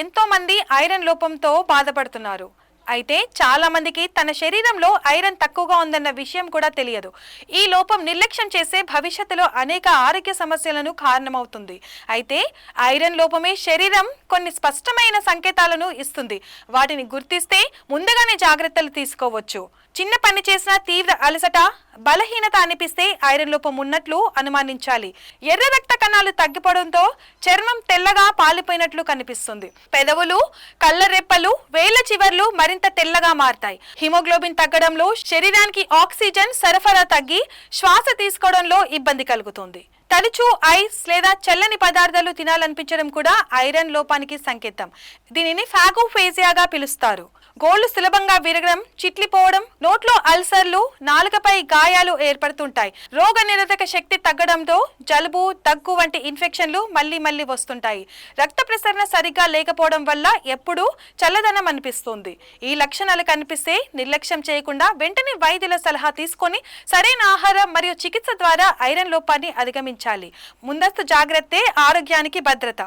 ఎంతో మంది ఐరన్ లోపంతో బాధపడుతున్నారు. అయితే చాలా మందికి తన శరీరంలో ఐరన్ తక్కువగా ఉందన్న విషయం కూడా తెలియదు. ఈ లోపం నిర్లక్ష్యం చేసే భవిష్యత్తులో అనేక ఆరోగ్య సమస్యలను కారణమవుతుంది. అయితే ఐరన్ లోపమే శరీరం కొన్ని స్పష్టమైన సంకేతాలను ఇస్తుంది. వాటిని గుర్తిస్తే ముందుగానే జాగ్రత్తలు తీసుకోవచ్చు. చిన్న పని చేసిన తీవ్ర అలసట, బలహీనత అనిపిస్తే ఐరన్ లోపం ఉన్నట్లు అనుమానించాలి. ఎర్ర రక్త కణాలు తగ్గిపోవడంతో చర్మం తెల్లగా పాలిపోయినట్లు కనిపిస్తుంది. పెదవులు, కళ్ళ రెప్పలు, వేళ్ల చివర్లు మరింత తెల్లగా మారతాయి. హిమోగ్లోబిన్ తగ్గడంలో శరీరానికి ఆక్సిజన్ సరఫరా తగ్గి శ్వాస తీసుకోవడంలో ఇబ్బంది కలుగుతుంది. తరచూ ఐస్ లేదా చల్లని పదార్థాలు తినాలనిపించడం కూడా ఐరన్ లోపానికి సంకేతం. దీనిని ఫాగోఫేజియాగా పిలుస్తారు. గోళ్లు సులభంగా విరగడం, చిట్లిపోవడం, నోట్లో అల్సర్లు, నాలుకపై గాయాలు ఏర్పడుతుంటాయి. రోగ నిరోధక శక్తి తగ్గడంతో జలుబు, దగ్గు వంటి ఇన్ఫెక్షన్లు మళ్ళీ వస్తుంటాయి. రక్త ప్రసరణ సరిగ్గా లేకపోవడం వల్ల ఎప్పుడూ చల్లదనం అనిపిస్తుంది. ఈ లక్షణాలు కనిపిస్తే నిర్లక్ష్యం చేయకుండా వెంటనే వైద్యుల సలహా తీసుకొని సరైన ఆహారం మరియు చికిత్స ద్వారా ఐరన్ లోపాన్ని అధిగమించాలి. ముందస్తు జాగ్రత్తే ఆరోగ్యానికి భద్రత.